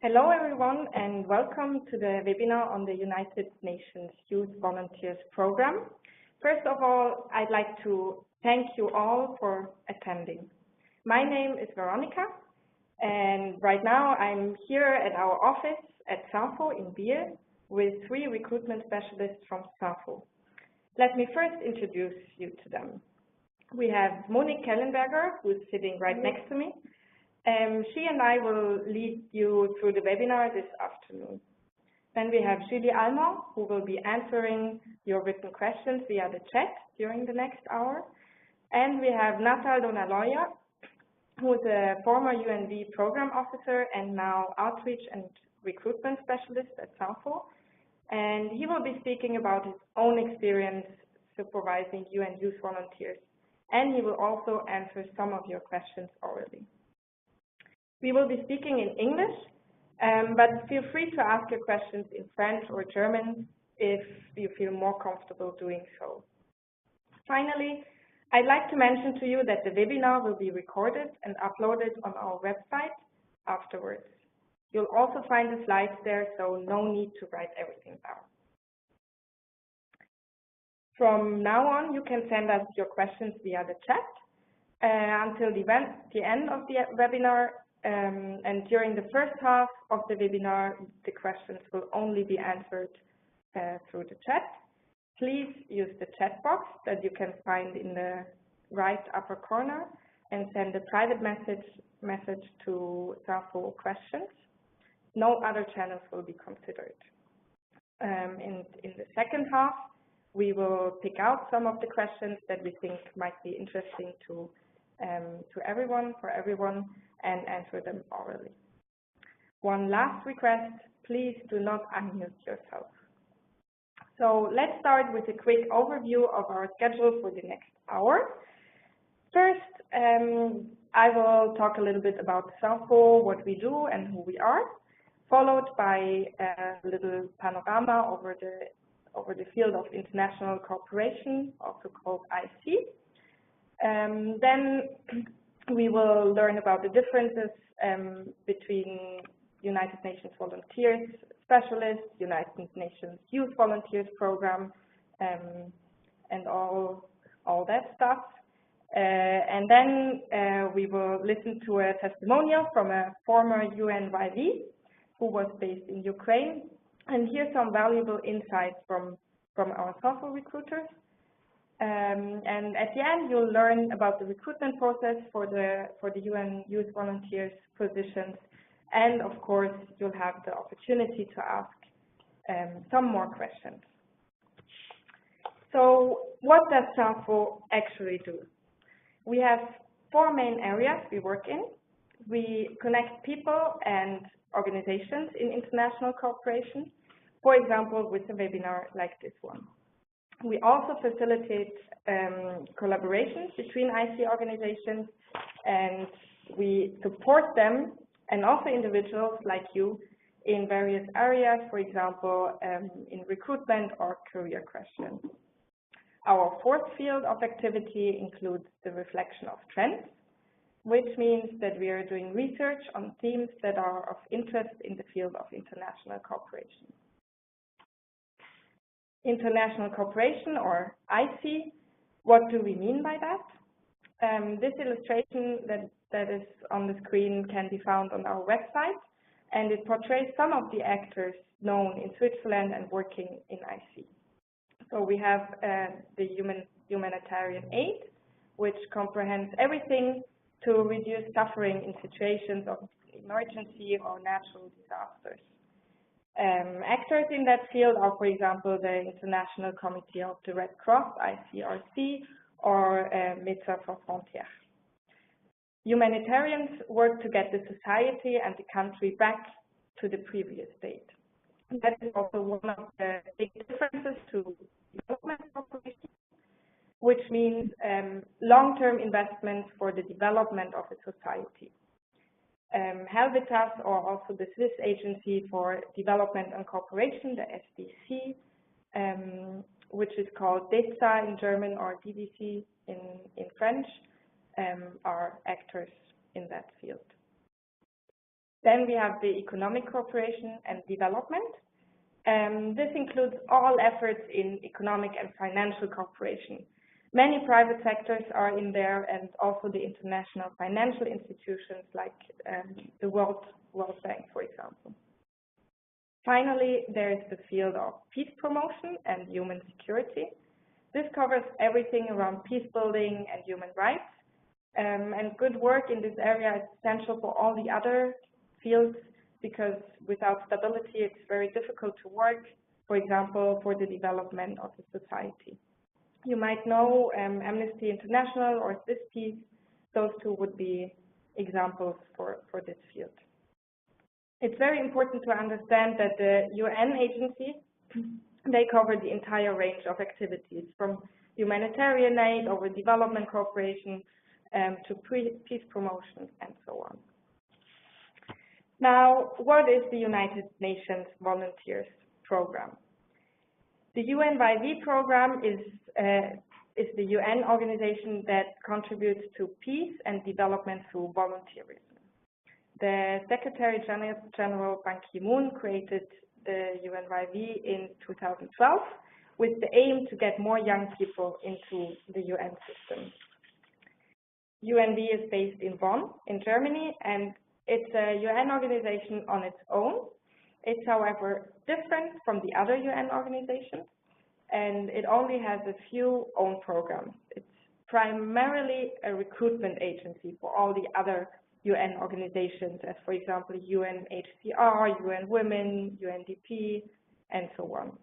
Hello everyone and welcome to the webinar on the United Nations Youth Volunteers Program. First of all, I'd like to thank you all for attending. My name is Veronica and right now I'm here at our office at cinfo in Biel with 3 recruitment specialists from cinfo. Let me first introduce you to them. We have Monique Kellenberger, who's sitting right next to me. She and I will lead you through the webinar this afternoon. Then we have Julie Almond, who will be answering your written questions via the chat during the next hour. And we have Natal Donaloya, who is a former UNB program officer and now outreach and recruitment specialist at cinfo. And he will be speaking about his own experience supervising UN youth volunteers. And he will also answer some of your questions orally. We will be speaking in English, but feel free to ask your questions in French or German if you feel more comfortable doing so. Finally, I'd like to mention to you that the webinar will be recorded and uploaded on our website afterwards. You'll also find the slides there, so no need to write everything down. From now on, you can send us your questions via the chat until the end of the webinar. And during the first half of the webinar, the questions will only be answered through the chat. Please use the chat box that you can find in the right upper corner and send a private message to cinfo questions. No other channels will be considered. In the second half, we will pick out some of the questions that we think might be interesting to everyone, and answer them orally. One last request, please do not unmute yourself. So let's start with a quick overview of our schedule for the next hour. First, I will talk a little bit about cinfo, what we do and who we are, followed by a little panorama over the field of international cooperation, also called IC. Then we will learn about the differences between United Nations Volunteers Specialist, United Nations Youth Volunteers Program, and all that stuff. And then we will listen to a testimonial from a former UNYV who was based in Ukraine, and hear some valuable insights from our cinfo recruiters. And at the end, you'll learn about the recruitment process for the UN Youth Volunteers positions, and of course, you'll have the opportunity to ask some more questions. So, what does cinfo actually do? We have 4 main areas we work in. We connect people and organizations in international cooperation, for example, with a webinar like this one. We also facilitate collaborations between IC organizations, and we support them and also individuals like you in various areas, for example, in recruitment or career questions. Our 4th field of activity includes the reflection of trends, which means that we are doing research on themes that are of interest in the field of international cooperation. International cooperation, or IC, what do we mean by that? This illustration that is on the screen can be found on our website, and it portrays some of the actors known in Switzerland and working in IC. So we have the humanitarian aid, which comprehends everything to reduce suffering in situations of emergency or natural disasters. Actors in that field are, for example, the International Committee of the Red Cross, ICRC, or Médecins Sans Frontières. Humanitarians work to get the society and the country back to the previous state. That is also one of the big differences to development cooperation, which means long-term investments for the development of a society. Helvetas, or also the Swiss Agency for Development and Cooperation, the SDC, which is called DESA in German or DDC in French, are actors in that field. Then we have the economic cooperation and development. This includes all efforts in economic and financial cooperation. Many private sectors are in there, and also the international financial institutions like the World Bank, for example. Finally, there is the field of peace promotion and human security. This covers everything around peace building and human rights. And good work in this area is essential for all the other fields, because without stability it's very difficult to work, for example, for the development of the society. You might know Amnesty International or CISPEACE. Those two would be examples for this field. It's very important to understand that the UN agencies, they cover the entire range of activities, from humanitarian aid over development cooperation to peace promotion and so on. Now, what is the United Nations Volunteers Program? The UNYV program is the UN organization that contributes to peace and development through volunteerism. The Secretary General Ban Ki-moon created the UNYV in 2012 with the aim to get more young people into the UN system. UNV is based in Bonn, in Germany, and it's a UN organization on its own. It's, however, different from the other UN organizations, and it only has a few own programs. It's primarily a recruitment agency for all the other UN organizations, as for example, UNHCR, UN Women, UNDP, and so on.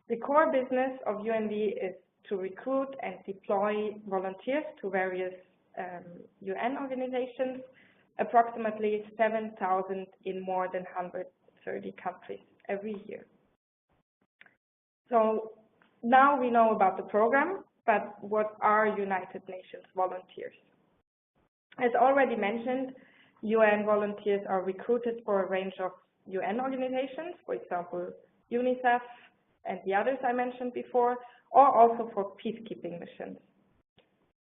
The core business of UNV is to recruit and deploy volunteers to various UN organizations, approximately 7,000 in more than 130 countries every year. So now we know about the program, but what are United Nations volunteers? As already mentioned, UN volunteers are recruited for a range of UN organizations, for example, UNICEF and the others I mentioned before, or also for peacekeeping missions.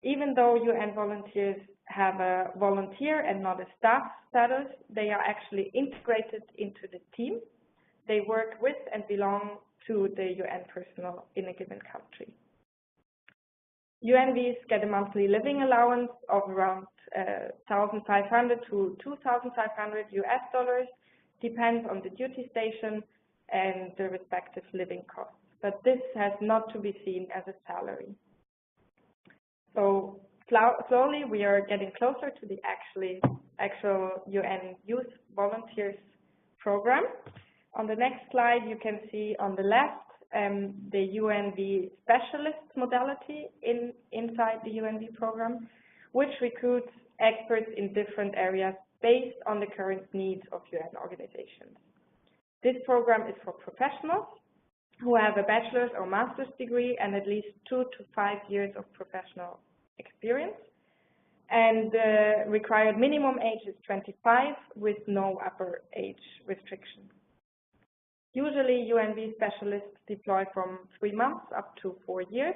Even though UN volunteers have a volunteer and not a staff status, they are actually integrated into the team. They work with and belong to the UN personnel in a given country. UNVs get a monthly living allowance of around 1,500 to 2,500 US dollars, depends on the duty station and the respective living costs. But this has not to be seen as a salary. So slowly we are getting closer to the actual UN Youth Volunteers Program. On the next slide, you can see on the left the UNB Specialist modality inside the UNB program, which recruits experts in different areas based on the current needs of UN organizations. This program is for professionals who have a bachelor's or master's degree and at least 2 to 5 years of professional experience, and the required minimum age is 25 with no upper age restriction. Usually UNB specialists deploy from 3 months up to 4 years,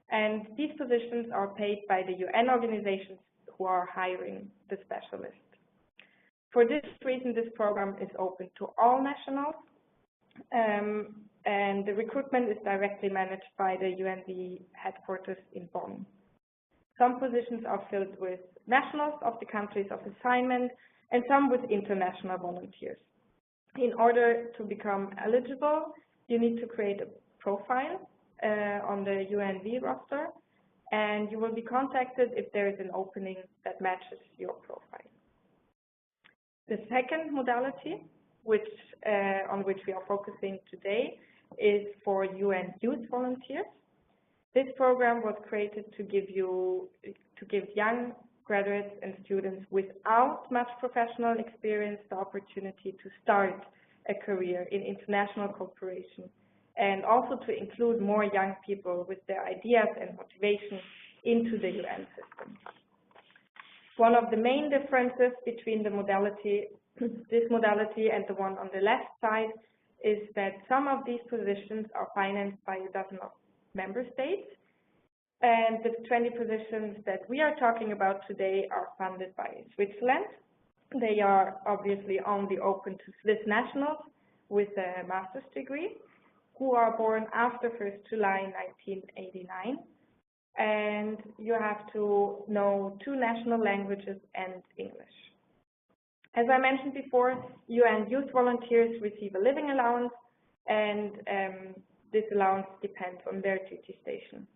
and these positions are paid by the UN organizations who are hiring the specialists. For this reason, this program is open to all nationals, and the recruitment is directly managed by the UNB headquarters in Bonn. Some positions are filled with nationals of the countries of assignment and some with international volunteers. In order to become eligible, you need to create a profile on the UNV roster, and you will be contacted if there is an opening that matches your profile. The second modality, on which we are focusing today, is for UN Youth Volunteers. This program was created to give young graduates and students without much professional experience the opportunity to start a career in international cooperation, and also to include more young people with their ideas and motivation into the UN system. One of the main differences between this modality and the one on the left side is that some of these positions are financed by a dozen of member states, and the 20 positions that we are talking about today are funded by Switzerland. They are obviously only open to Swiss nationals with a master's degree who are born after 1st July 1989. And you have to know 2 national languages and English. As I mentioned before, UN youth volunteers receive a living allowance, and this allowance depends on their duty station.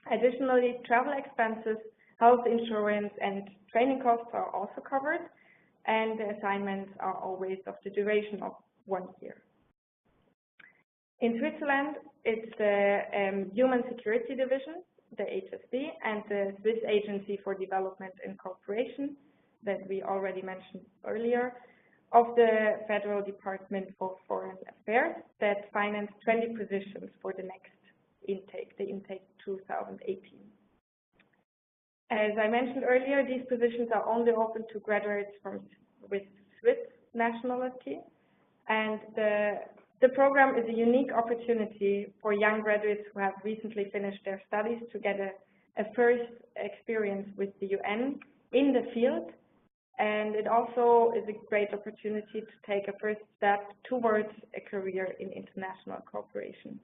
Additionally, travel expenses, health insurance, and training costs are also covered, and the assignments are always of the duration of 1 year. In Switzerland, it's the Human Security Division, the HSD, and the Swiss Agency for Development and Cooperation, that we already mentioned earlier, of the Federal Department for Foreign Affairs that finance 20 positions for the next intake, the intake 2018. As I mentioned earlier, these positions are only open to graduates with Swiss nationality, and the program is a unique opportunity for young graduates who have recently finished their studies to get a first experience with the UN in the field, and it also is a great opportunity to take a first step towards a career in international cooperation.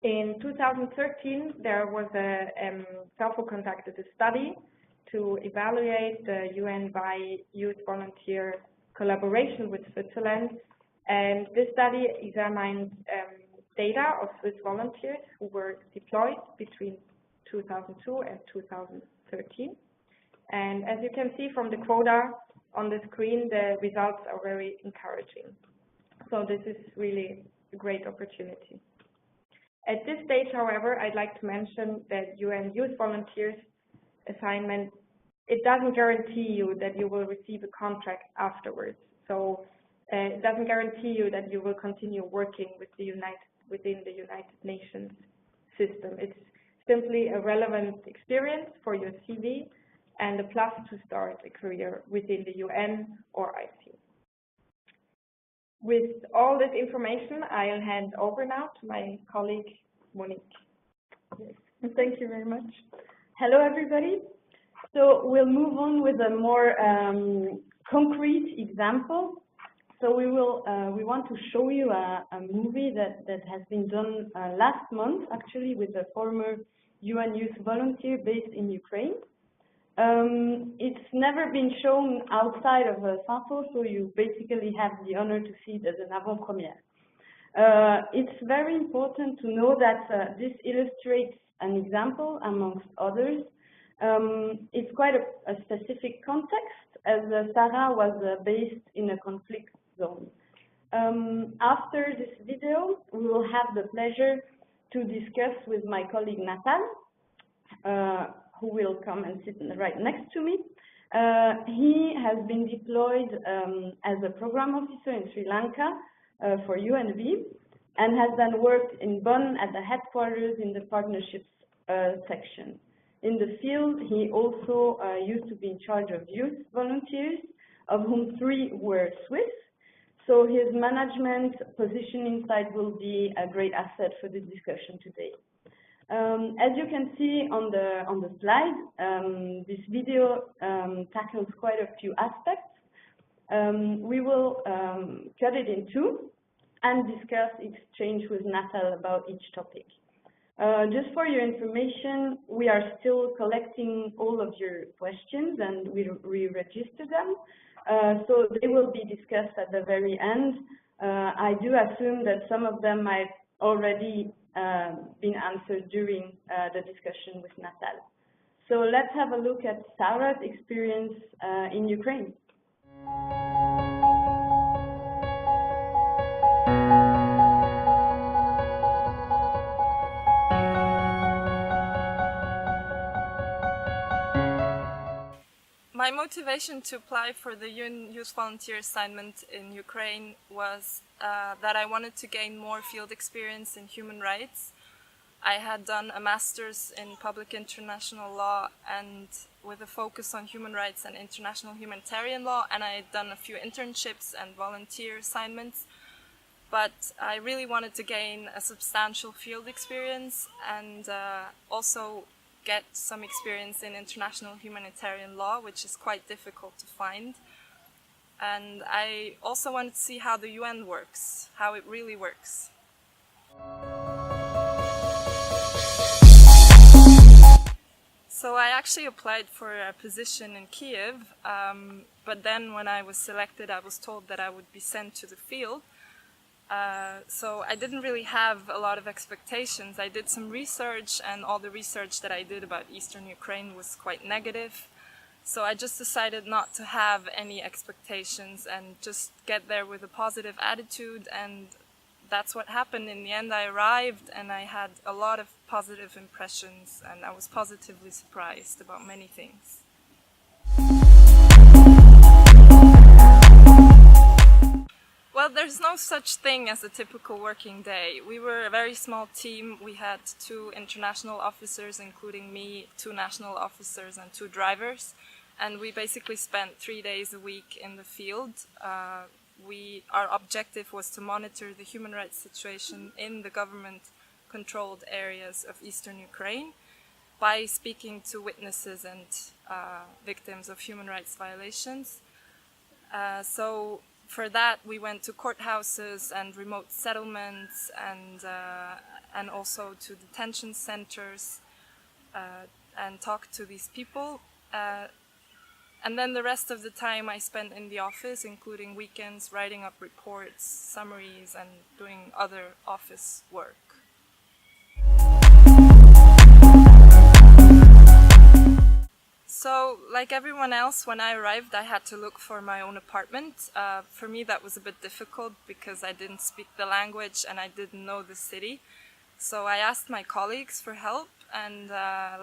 In 2013, there was a CELFO conducted a study to evaluate the UN by youth volunteer collaboration with Switzerland, and this study examined data of Swiss volunteers who were deployed between 2002 and 2013. And as you can see from the quota on the screen, the results are very encouraging. So this is really a great opportunity. At this stage, however, I'd like to mention that UN Youth Volunteers assignment, it doesn't guarantee you that you will receive a contract afterwards. So it doesn't guarantee you that you will continue working with within the United Nations system. It's simply a relevant experience for your CV and a plus to start a career within the UN or IC. With all this information, I'll hand over now to my colleague, Monique. Yes. Thank you very much. Hello, everybody. So we'll move on with a more concrete example. So we want to show you a movie that has been done last month, actually, with a former UN youth volunteer based in Ukraine. It's never been shown outside of cinfo, so you basically have the honor to see it as an avant-première. It's very important to know that this illustrates an example amongst others. It's quite a specific context, as Sarah was based in a conflict zone. After this video, we will have the pleasure to discuss with my colleague Natal, who will come and sit right next to me. He has been deployed as a program officer in Sri Lanka for UNB, and has then worked in Bonn at the headquarters in the partnerships section. In the field, he also used to be in charge of youth volunteers, of whom 3 were Swiss. So his management position inside will be a great asset for this discussion today. As you can see on the slide, this video tackles quite a few aspects. We will cut it in 2 and discuss exchange with Natal about each topic. Just for your information, we are still collecting all of your questions and we re-register them. So they will be discussed at the very end. I do assume that some of them might already been answered during the discussion with Natal. So let's have a look at Sarah's experience in Ukraine. My motivation to apply for the UN Youth Volunteer assignment in Ukraine was that I wanted to gain more field experience in human rights. I had done a master's in public international law and with a focus on human rights and international humanitarian law, and I had done a few internships and volunteer assignments. But I really wanted to gain a substantial field experience and also get some experience in international humanitarian law, which is quite difficult to find. And I also wanted to see how the UN works, how it really works. So I actually applied for a position in Kiev, but then when I was selected, I was told that I would be sent to the field. So I didn't really have a lot of expectations. I did some research, and all the research that I did about Eastern Ukraine was quite negative. So I just decided not to have any expectations and just get there with a positive attitude, and that's what happened. In the end, I arrived and I had a lot of positive impressions, and I was positively surprised about many things. Well, there's no such thing as a typical working day. We were a very small team. We had 2 international officers, including me, 2 national officers and 2 drivers. And we basically spent 3 days a week in the field. Our objective was to monitor the human rights situation in the government-controlled areas of Eastern Ukraine by speaking to witnesses and victims of human rights violations. So for that, we went to courthouses and remote settlements and also to detention centers and talked to these people. And then the rest of the time I spent in the office, including weekends, writing up reports, summaries, and doing other office work. So, like everyone else, when I arrived, I had to look for my own apartment. For me, that was a bit difficult because I didn't speak the language and I didn't know the city. So I asked my colleagues for help, and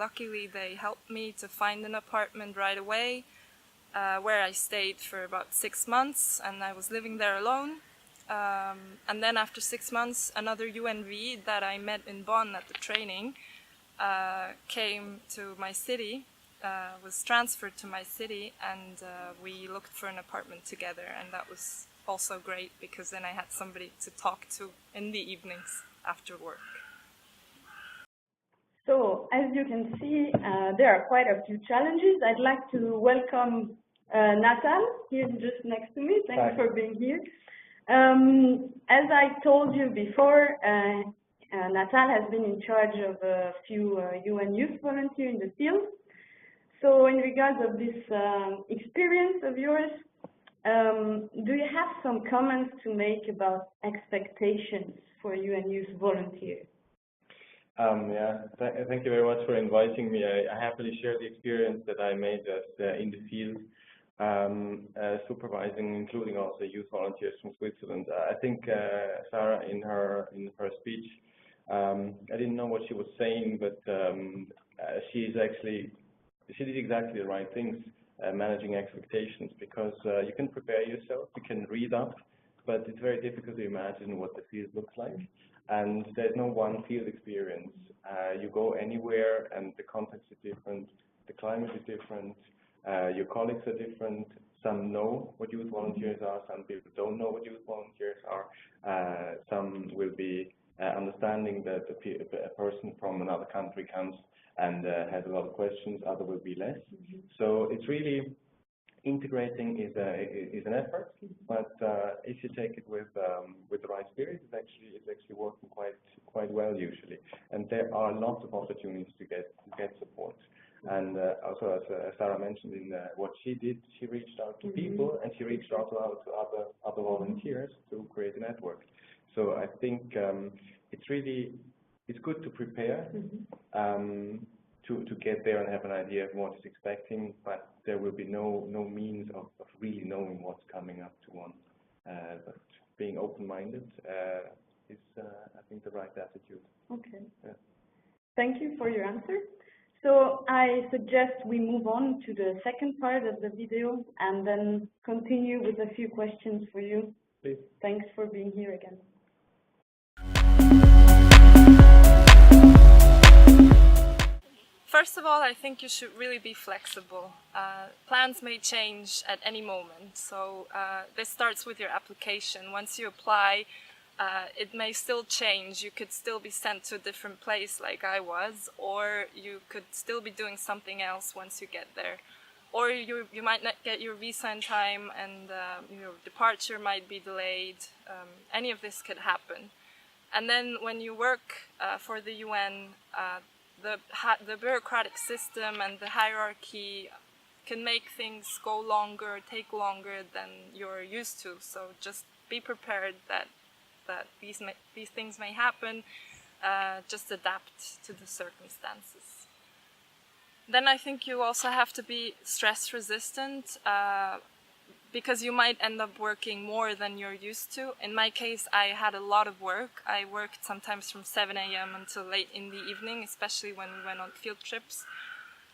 luckily they helped me to find an apartment right away, where I stayed for about 6 months, and I was living there alone. And then after 6 months, another UNV that I met in Bonn at the training came to my city. Was transferred to my city, and we looked for an apartment together, and that was also great because then I had somebody to talk to in the evenings after work. So, as you can see, there are quite a few challenges. I'd like to welcome Natal, here just next to me. Thanks for being here. As I told you before, Natal has been in charge of a few UN youth volunteers in the field. So in regards of this experience of yours, do you have some comments to make about expectations for UN youth volunteers? Thank you very much for inviting me. I happily share the experience that I made in the field, supervising, including also youth volunteers from Switzerland. I think Sarah, in her speech, I didn't know what she was saying, but she did exactly the right things, managing expectations, because you can prepare yourself, you can read up, but it's very difficult to imagine what the field looks like. And there's no one field experience. You go anywhere and the context is different, the climate is different, your colleagues are different. Some know what youth volunteers are, some people don't know what youth volunteers are. Some will be understanding that a person from another country comes and has a lot of questions, other will be less. So it's really integrating is an effort, but if you take it with the right spirit, it's actually working quite well usually. And there are lots of opportunities to get support. And also, as Sarah mentioned in what she did, she reached out to people and she reached out to other volunteers to create a network. So I think it's good to prepare to get there and have an idea of what is expecting, but there will be no means of really knowing what's coming up to one. But being open-minded is, I think, the right attitude. Okay. Yeah. Thank you for your answer. So I suggest we move on to the second part of the video and then continue with a few questions for you. Please. Thanks for being here again. First of all, I think you should really be flexible. Plans may change at any moment, so this starts with your application. Once you apply, it may still change. You could still be sent to a different place like I was, or you could still be doing something else once you get there. or you might not get your visa in time, and your departure might be delayed. Any of this could happen. And then when you work for the UN, the bureaucratic system and the hierarchy can make things go longer, take longer than you're used to. So just be prepared that these things may happen. Just adapt to the circumstances. Then I think you also have to be stress resistant, because you might end up working more than you're used to. In my case, I had a lot of work. I worked sometimes from 7 a.m. until late in the evening, especially when we went on field trips.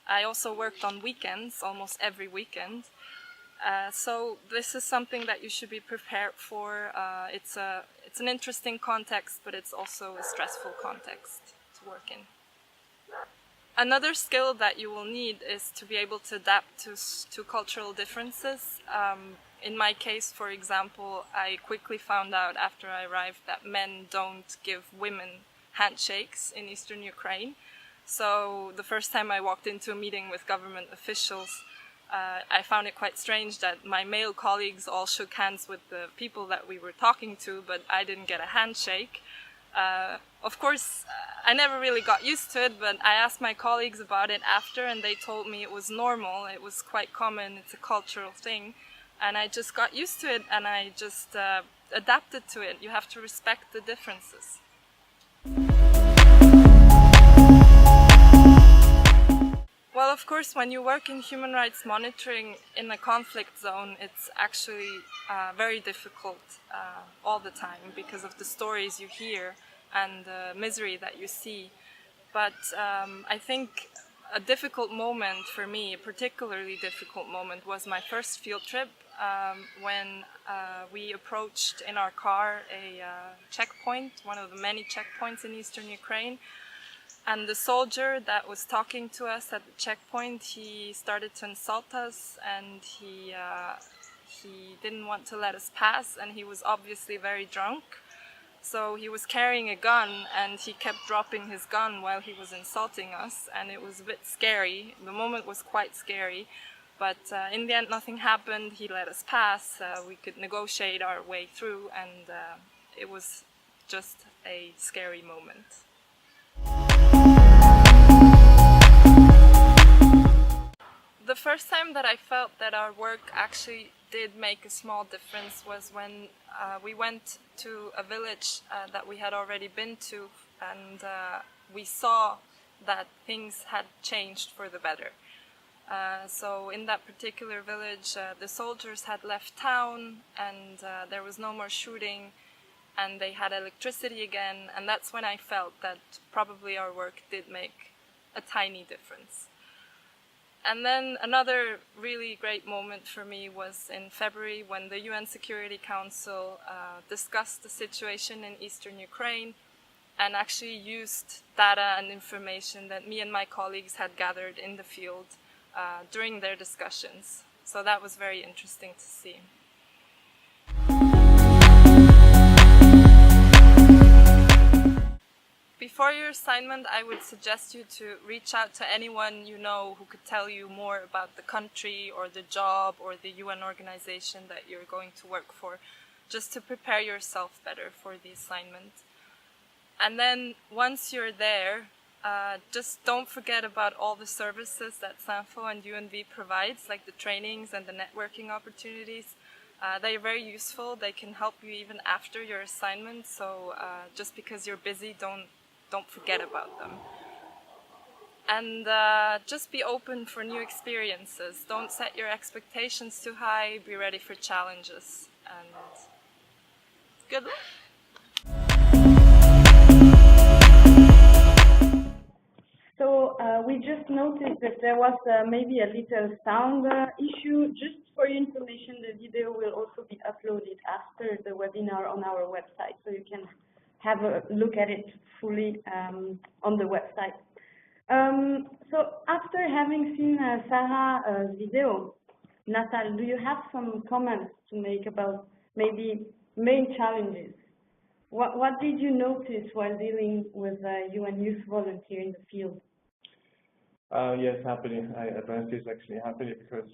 I also worked on weekends, almost every weekend. So this is something that you should be prepared for. It's an interesting context, but it's also a stressful context to work in. Another skill that you will need is to be able to adapt to cultural differences. In my case, for example, I quickly found out after I arrived that men don't give women handshakes in Eastern Ukraine. So the first time I walked into a meeting with government officials, I found it quite strange that my male colleagues all shook hands with the people that we were talking to, but I didn't get a handshake. Of course, I never really got used to it, but I asked my colleagues about it after, and they told me it was normal, it was quite common, it's a cultural thing. And I just got used to it, and I just adapted to it. You have to respect the differences. Well, of course, when you work in human rights monitoring in a conflict zone, it's actually very difficult all the time because of the stories you hear and the misery that you see. But I think a difficult moment for me, a particularly difficult moment, was my first field trip when we approached in our car a checkpoint, one of the many checkpoints in eastern Ukraine. And the soldier that was talking to us at the checkpoint, he started to insult us, and he didn't want to let us pass, and he was obviously very drunk. So he was carrying a gun, and he kept dropping his gun while he was insulting us, and it was a bit scary. The moment was quite scary, but in the end nothing happened. He let us pass, we could negotiate our way through, and it was just a scary moment. The first time that I felt that our work actually did make a small difference was when we went to a village that we had already been to, and we saw that things had changed for the better. So in that particular village, the soldiers had left town, and there was no more shooting, and they had electricity again, and that's when I felt that probably our work did make a tiny difference. And then another really great moment for me was in February when the UN Security Council discussed the situation in eastern Ukraine and actually used data and information that me and my colleagues had gathered in the field during their discussions. So that was very interesting to see. Before your assignment, I would suggest you to reach out to anyone you know who could tell you more about the country or the job or the UN organization that you're going to work for, just to prepare yourself better for the assignment. And then once you're there, just don't forget about all the services that cinfo and UNB provides, like the trainings and the networking opportunities. They're very useful. They can help you even after your assignment, so just because you're busy, don't forget about them. And just be open for new experiences. Don't set your expectations too high. Be ready for challenges. And good luck. So we just noticed that there was maybe a little sound issue. Just for your information, the video will also be uploaded after the webinar on our website, so you can have a look at it fully on the website. So after having seen Sarah's video, Natal, do you have some comments to make about maybe main challenges? What did you notice while dealing with UN youth volunteer in the field? Yes, happily. Advanced is actually happily because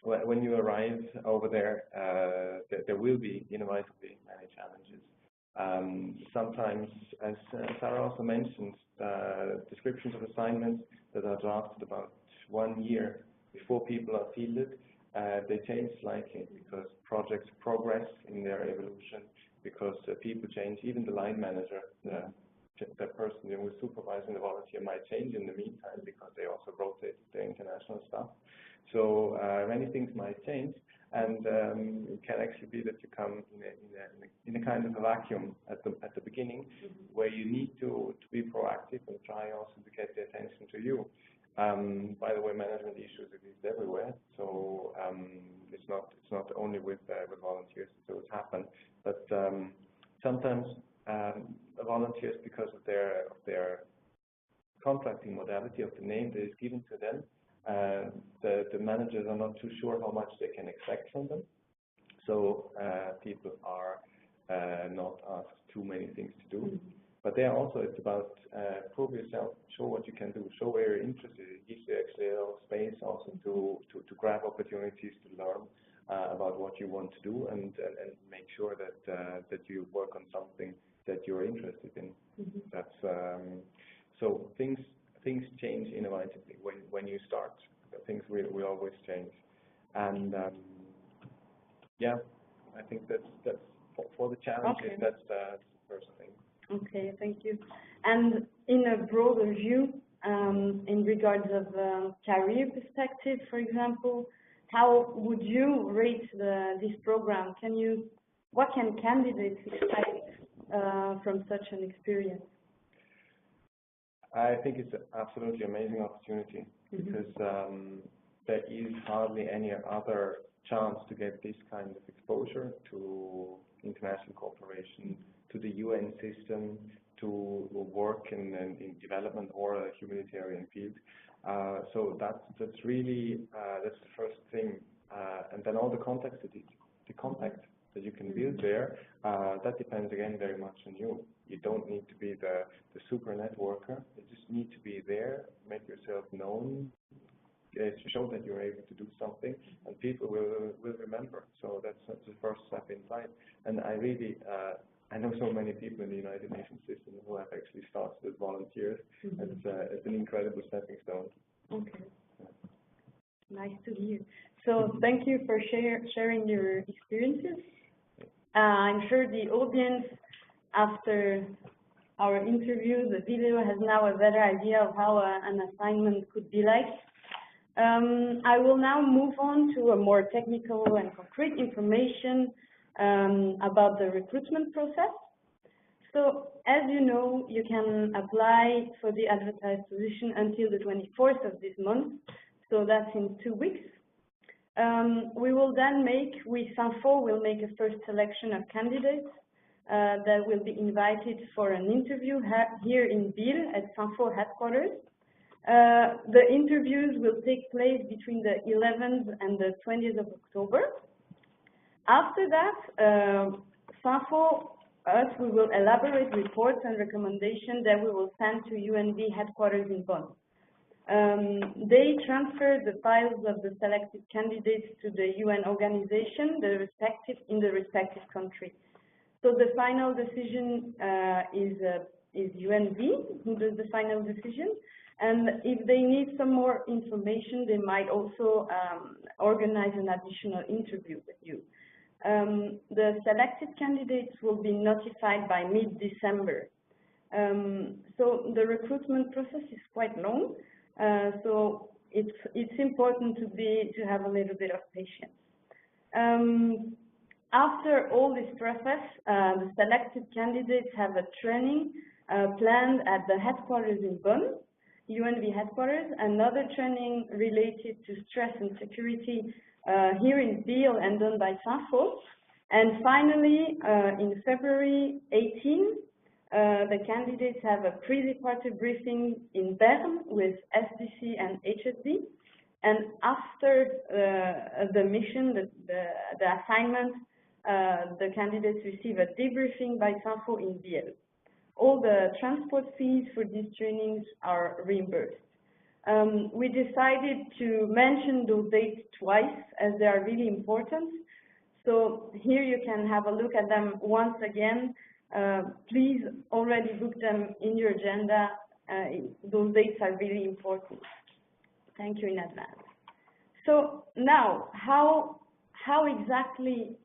when you arrive over there, there will be inevitably many challenges. Sometimes, as Sarah also mentioned, descriptions of assignments that are drafted about 1 year before people are fielded, they change slightly because projects progress in their evolution, because people change. Even the line manager, the person who is supervising the volunteer might change in the meantime because they also rotate their international stuff. So many things might change, and it can actually be that you come in a kind of a vacuum at the beginning, where you need to be proactive and try also to get the attention to you. By the way, management issues exist everywhere, so it's not only with volunteers that those happen, but sometimes volunteers, because of their contracting modality of the name that is given to them, the managers are not too sure how much they can expect from them. So people are not asked too many things to do. But there also, it's about prove yourself, show what you can do, show where you're interested. It gives you actually a little space also to grab opportunities to learn about what you want to do, and make sure that you work on something that you're interested in. That's so things change inevitably when you start. Things will always change, and yeah, I think that's for the challenges. Okay. That's the first thing. Okay, thank you. And in a broader view, in regards of career perspective, for example, how would you rate this program? What can candidates expect from such an experience? I think it's an absolutely amazing opportunity, because there is hardly any other chance to get this kind of exposure to international cooperation, to the UN system, to work in development or a humanitarian field. So that's really that's the first thing, and then all the contacts that you can build there, that depends again very much on you. You don't need to be the super networker. You just need to be there, make yourself known, to show that you're able to do something, and people will remember. So that's the first step inside. And I really I know so many people in the United Nations system who have actually started as volunteers. It's an incredible stepping stone. Okay. Nice to hear. So thank you for sharing your experiences. I'm sure the audience, after our interview, the video, has now a better idea of how an assignment could be like. I will now move on to a more technical and concrete information about the recruitment process. So, as you know, you can apply for the advertised position until the 24th of this month, so that's in 2 weeks. We will then cinfo will make a first selection of candidates that will be invited for an interview here in Biel at cinfo headquarters. The interviews will take place between the 11th and the 20th of October. After that, cinfo, we will elaborate reports and recommendations that we will send to UNB headquarters in Bonn. They transfer the files of the selected candidates to the UN organization, in the respective country. So the final decision is UNB who does the final decision. And if they need some more information, they might also organize an additional interview with you. The selected candidates will be notified by mid-December. So the recruitment process is quite long. So it's important to have a little bit of patience. After all this process, the selected candidates have a training planned at the headquarters in Bonn, UNB headquarters, another training related to stress and security here in Biel and done by cinfo. And finally, in February 18, the candidates have a pre-departure briefing in Bern with SDC and HSD. And after the mission, the assignment, the candidates receive a debriefing by cinfo in Biel. All the transport fees for these trainings are reimbursed. We decided to mention those dates twice as they are really important. So here you can have a look at them once again. Please already book them in your agenda. Those dates are really important. Thank you in advance. So now, how exactly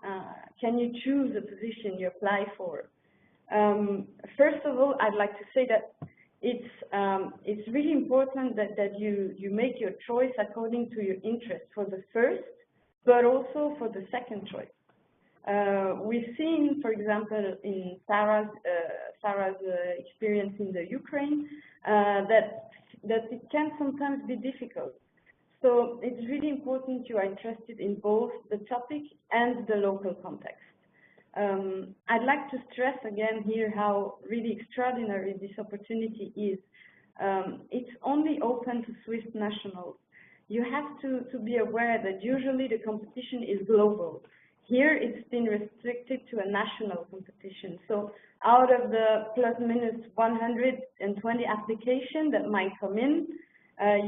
can you choose a position you apply for? First of all, I'd like to say that it's really important that you make your choice according to your interest for the first, but also for the second choice. We've seen, for example, in Sarah's experience in the Ukraine, that it can sometimes be difficult. So it's really important you are interested in both the topic and the local context. I'd like to stress again here how really extraordinary this opportunity is. It's only open to Swiss nationals. You have to be aware that usually the competition is global. Here it's been restricted to a national competition. So out of the plus minus 120 applications that might come in,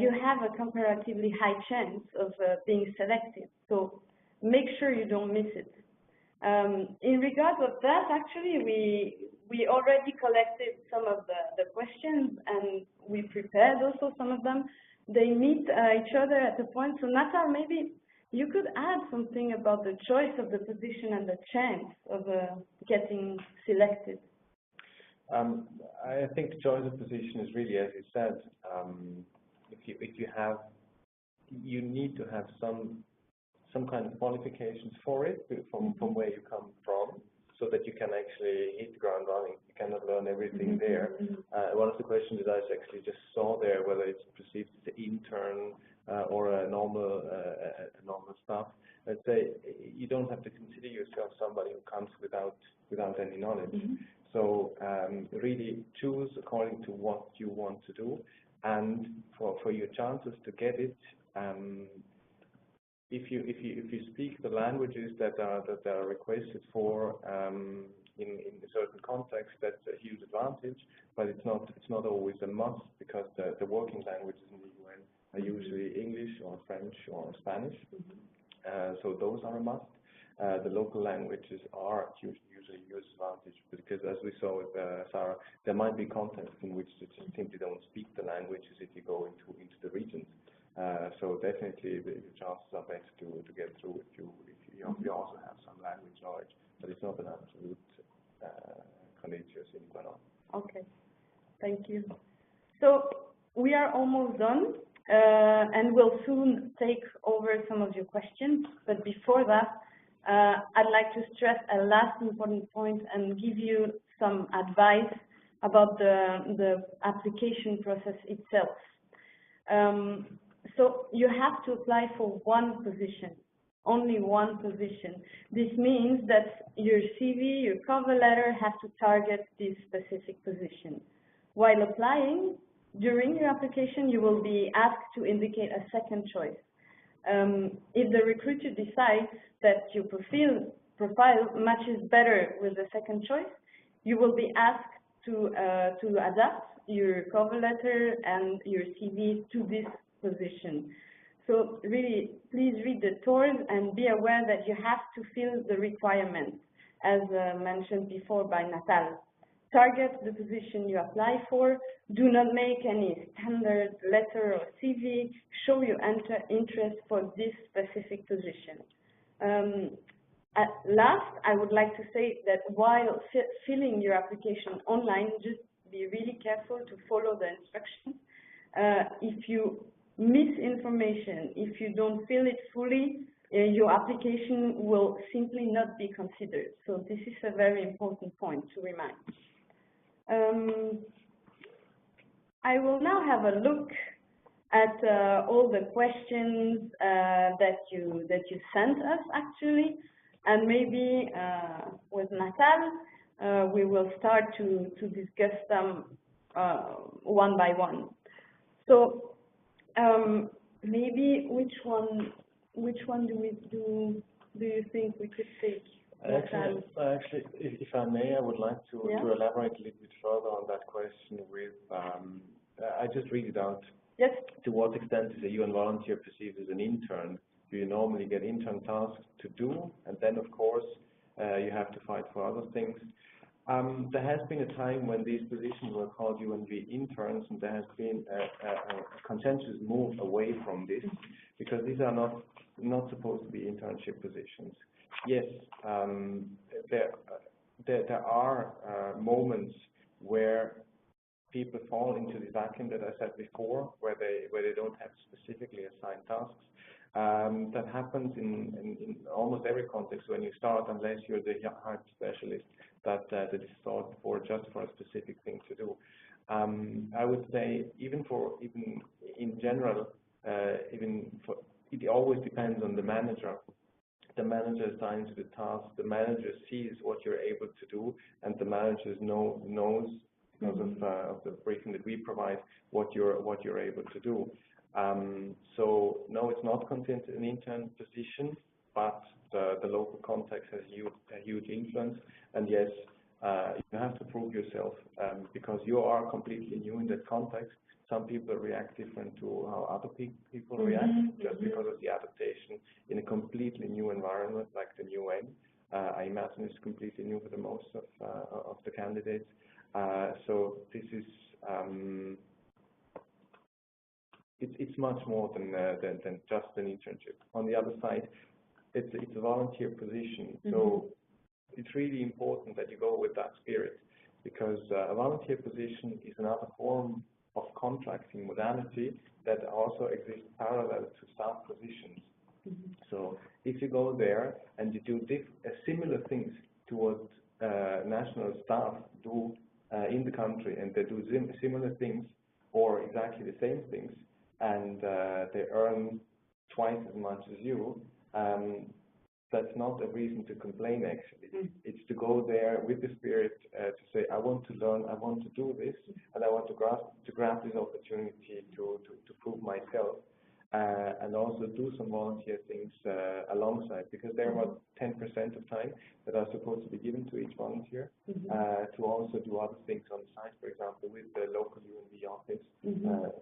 you have a comparatively high chance of being selected. So make sure you don't miss it. In regards of that, actually, we already collected some of the questions and we prepared also some of them. They meet each other at a point. So Natal, maybe you could add something about the choice of the position and the chance of getting selected. I think choice of position is really, as you said, you need to have some kind of qualifications for it from where you come from, so that you can actually hit the ground running. You cannot learn everything there. One of the questions that I actually just saw there, whether it's perceived as an intern or a normal staff. Let's say you don't have to consider yourself somebody who comes without any knowledge. So really choose according to what you want to do, and for your chances to get it. If you speak the languages that are requested for in a certain context, that's a huge advantage. But it's not always a must, because the working languages in the UN are usually English or French or Spanish. So those are a must. The local languages are usually a huge advantage, because as we saw with Sarah, there might be contexts in which you simply don't speak the languages if you go into the regions. So definitely the chances are better to get through if you also have some language knowledge, but it's not an absolute condition sine qua non. Okay, thank you. So we are almost done, and we'll soon take over some of your questions. But before that, I'd like to stress a last important point and give you some advice about the application process itself. So you have to apply for one position, only one position. This means that your CV, your cover letter have to target this specific position. While applying, during your application, you will be asked to indicate a second choice. If the recruiter decides that your profile matches better with the second choice, you will be asked to adapt your cover letter and your CV to this position. So really, please read the tours and be aware that you have to fill the requirements, as mentioned before by Natal. Target the position you apply for. Do not make any standard letter or CV. Show your interest for this specific position. At last, I would like to say that while filling your application online, just be really careful to follow the instructions. If you miss information, if you don't fill it fully, your application will simply not be considered. So this is a very important point to remind. I will now have a look at all the questions that you sent us actually, and maybe with Natal we will start to discuss them one by one. So maybe which one do you think we could take? Actually, if I may, I would like to elaborate a little bit further on that question with, I just read it out Yes. To what extent is a UN volunteer perceived as an intern? Do you normally get intern tasks to do, and then of course you have to fight for other things? There has been a time when these positions were called UNB interns, and there has been a consensus move away from this, because these are not supposed to be internship positions. Yes, there are moments where people fall into the vacuum that I said before, where they don't have specifically assigned tasks. That happens in almost every context when you start, unless you're the hard specialist that is thought for just for a specific thing to do. I would say even in general, it always depends on the manager. The manager assigns the task. The manager sees what you're able to do, and the manager knows because of the briefing that we provide what you're able to do. So no, it's not considered an intern position, but the local context has a huge influence. And yes, you have to prove yourself because you are completely new in that context. Some people react different to how other people react just because of the adaptation in a completely new environment like the UN. I imagine it's completely new for the most of the candidates. So this is it's much more than just an internship. On the other side, it's a volunteer position, so it's really important that you go with that spirit, because a volunteer position is another form of contracting modality that also exists parallel to staff positions. So if you go there and you do similar things to what national staff do in the country, and they do similar things or exactly the same things, and they earn twice as much as you, that's not a reason to complain, actually. It's to go there with the spirit to say, I want to learn, I want to do this, and I want to grasp this opportunity to prove myself, and also do some volunteer things alongside, because there are about 10% of time that are supposed to be given to each volunteer to also do other things on the side, for example, with the local UNB office.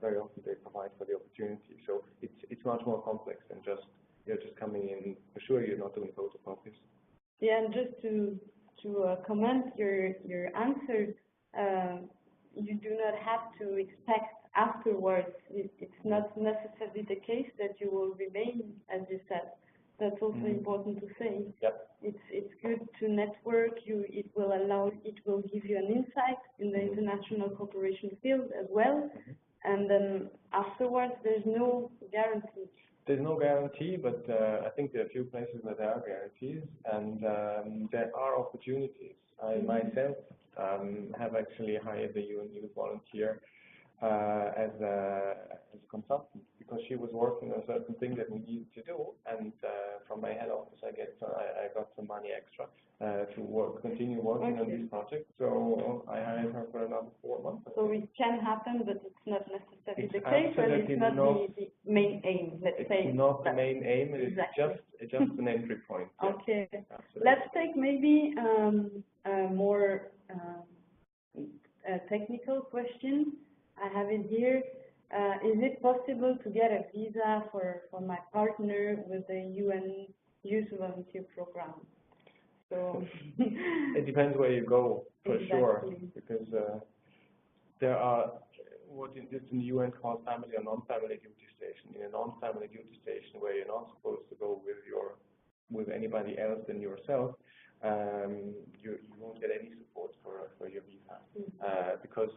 Very often they provide for the opportunity. So it's much more complex than you're just coming in. For sure, you're not doing photocopies. Yeah, and just to comment your answer, you do not have to expect afterwards. It's not necessarily the case that you will remain, as you said. That's also important to say. Yep. It's good to network. It will give you an insight in the international cooperation field as well. And then afterwards, there's no guarantee. There's no guarantee, but I think there are a few places where there are guarantees, and there are opportunities. I myself have actually hired the UN Youth Volunteer as a consultant, because she was working on a certain thing that we needed to do, and from my head office I got some money extra to continue working on this project. So I hired her for another 4 months. So it can happen, but it's not necessarily the case, and it's not the main aim. It's not the main aim. It's just an entry point. Yeah. Okay. Absolutely. Let's take maybe a more technical question. I have it here. Is it possible to get a visa for my partner with the UN Youth Volunteer Program? So it depends where you go, for sure, because there are what is in the UN called family or non-family duty station. In a non-family duty station, where you're not supposed to go with anybody else than yourself, you won't get any support for your visa, because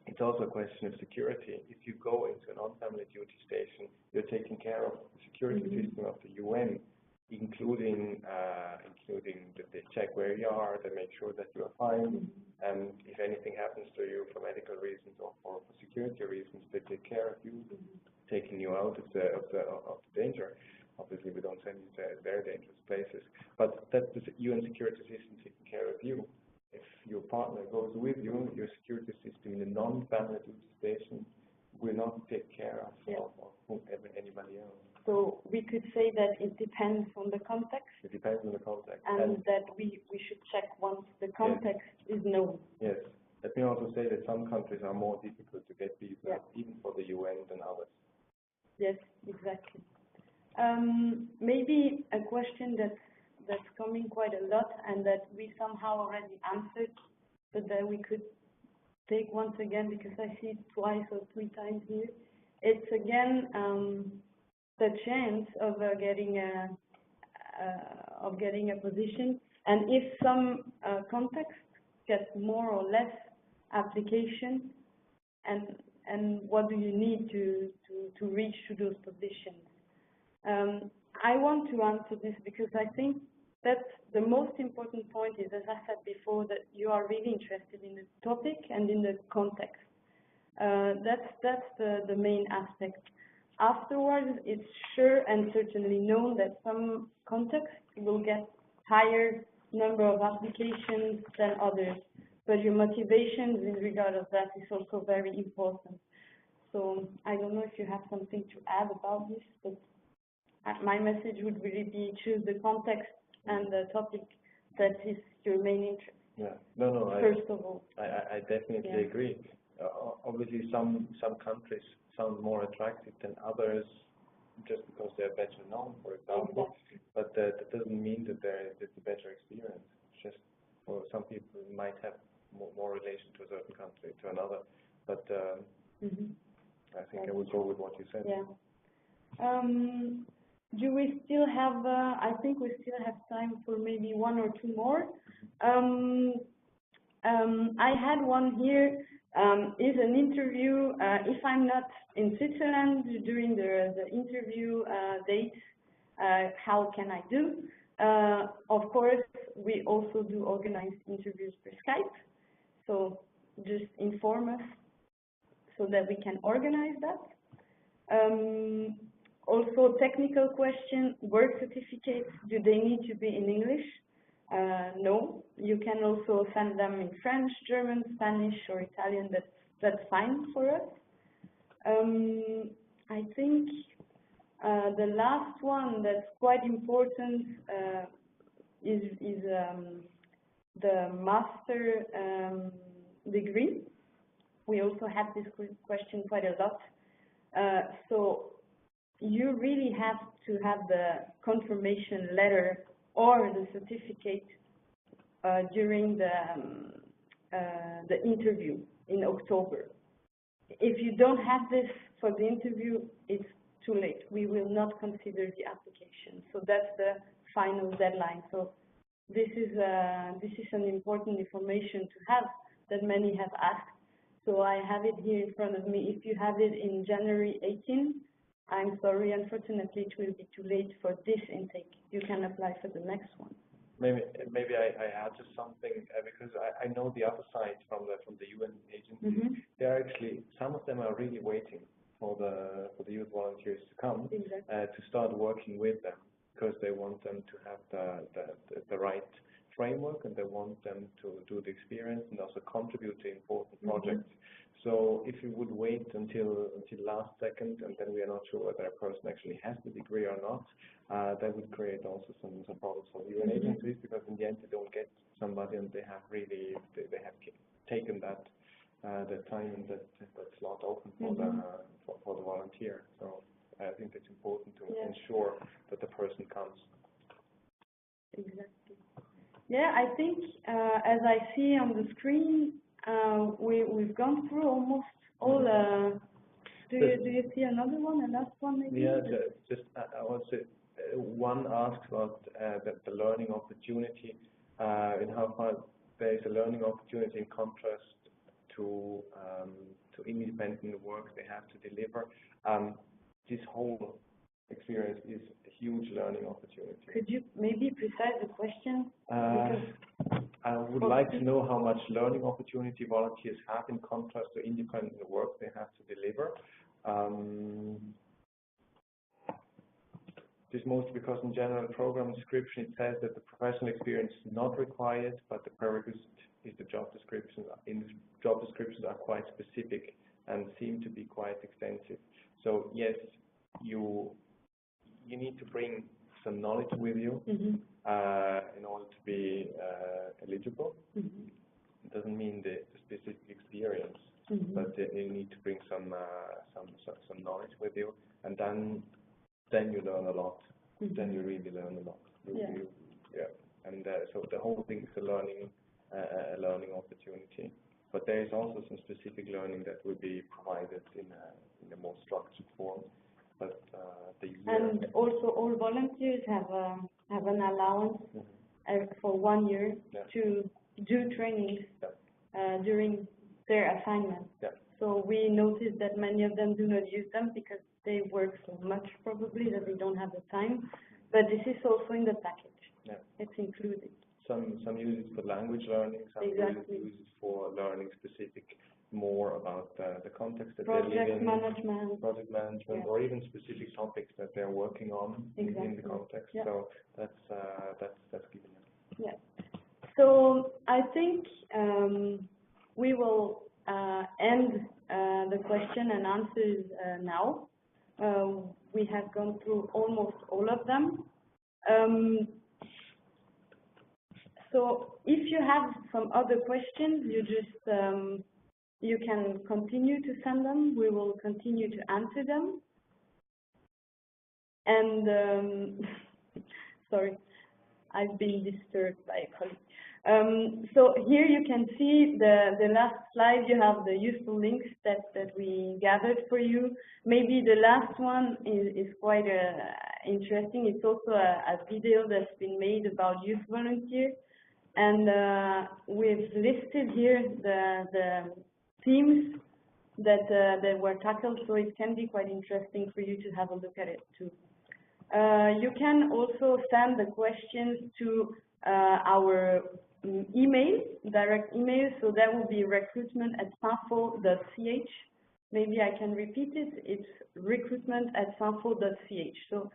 it's also a question of security. If you go into a non-family duty station, you're taking care of the security system of the UN, including they check where you are, they make sure that you are fine, and if anything happens to you for medical reasons or for security reasons, they take care of you, taking you out of the danger. Obviously, we don't send you to very dangerous places, but that's the UN security system taking care of you. If your partner goes with you, your security system in a non-family duty station will not take care of whomever anybody else. So we could say that it depends on the context. It depends on the context. And that we should check once the context is known. Yes. Let me also say that some countries are more difficult to get visas, even for the UN, than Maybe a question that's coming quite a lot and that we somehow already answered, but that we could take once again because I see it twice or 3 times here. It's again the chance of getting a position, and if some context gets more or less application, and what do you need to reach to those positions? I want to answer this because I think that the most important point is, as I said before, that you are really interested in the topic and in the context. That's the main aspect. Afterwards, it's sure and certainly known that some contexts will get higher number of applications than others, but your motivations in regard of that is also very important. So I don't know if you have something to add about this, but my message would really be choose the context and the topic that is your main interest. Yeah, no, First of all. I definitely agree. Obviously, some countries sound more attractive than others just because they're better known, for example. Exactly. But that doesn't mean that it's a better experience. Just for some people, it might have more relation to a certain country to another. But I think I would go with what you said. Yeah. Do we still have? I think we still have time for maybe 1 or 2 more. I had one here. Is an interview. If I'm not in Switzerland during the interview date, how can I do? Of course, we also do organized interviews per Skype. So just inform us so that we can organize that. Also, technical question, work certificates, do they need to be in English? No, you can also send them in French, German, Spanish, or Italian. That's fine for us. I think the last one that's quite important is the master degree. We also have this question quite a lot. So you really have to have the confirmation letter or the certificate during the interview in October. If you don't have this for the interview, it's too late. We will not consider the application. So that's the final deadline. So this is an important information to have that many have asked. So I have it here in front of me. If you have it in January 18, I'm sorry, unfortunately, it will be too late for this intake. You can apply for the next one. Maybe I add just something because I know the other side from the UN agencies. They're actually, some of them are really waiting for the youth volunteers to come to start working with them because they want them to have the right framework and they want them to do the experience and also contribute to important projects. So if you would wait until last second and then we are not sure whether a person actually has the degree or not, that would create also some problems for the UN agencies because in the end they don't get somebody and they have taken that time and that slot open for the volunteer. So I think it's important to ensure that the person comes. Exactly. Yeah, I think as I see on the screen, we've gone through almost all. Do you see another one, a last one maybe? Yeah, just I want to say, one asks about the learning opportunity and how far there is a learning opportunity in contrast to independent work they have to deliver. This whole experience is a huge learning opportunity. Could you maybe precise the question? I would like to know how much learning opportunity volunteers have in contrast to independent work they have to deliver. This mostly because in general program description it says that the professional experience is not required, but the prerequisite is the job description. In the job descriptions are quite specific and seem to be quite extensive. So yes, you need to bring some knowledge with you in order to be eligible. It doesn't mean the specific experience, but you need to bring some knowledge with you, and then then you learn a lot. Then you really learn a lot. And so the whole thing is a learning opportunity. But there is also some specific learning that will be provided in a more structured form. But and also all volunteers have an allowance for 1 year to do trainings during their assignment. So we noticed that many of them do not use them because they work so much probably that they don't have the time. But this is also in the package. It's included. Some use it for language learning, some use it for learning specific more about the context that they live in, project management, or even specific topics that they're working on in the context. So that's given. Yeah. So I think we will end the question and answers now. We have gone through almost all of them. So if you have some other questions, you can continue to send them. We will continue to answer them. And sorry, I've been disturbed by a colleague. So here you can see the last slide. You have the useful links that we gathered for you. Maybe the last one is quite interesting. It's also a video that's been made about youth volunteers. And we've listed here the themes that were tackled, so it can be quite interesting for you to have a look at it too. You can also send the questions to our email, direct email, so that will be recruitment@cinfo.ch. Maybe I can repeat it. It's recruitment@cinfo.ch. So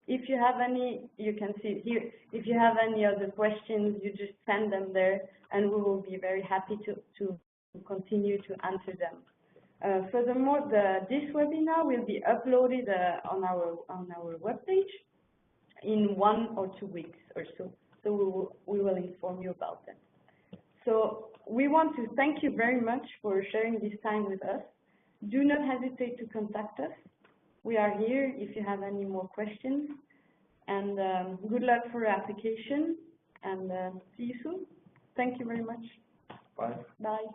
if you have any, you can see it here. If you have any other questions, you just send them there, and we will be very happy to continue to answer them. Furthermore, this webinar will be uploaded on our webpage in 1 or 2 weeks or so. So we will inform you about that. So we want to thank you very much for sharing this time with us. Do not hesitate to contact us. We are here if you have any more questions. And good luck for your application. And see you soon. Thank you very much. Bye. Bye.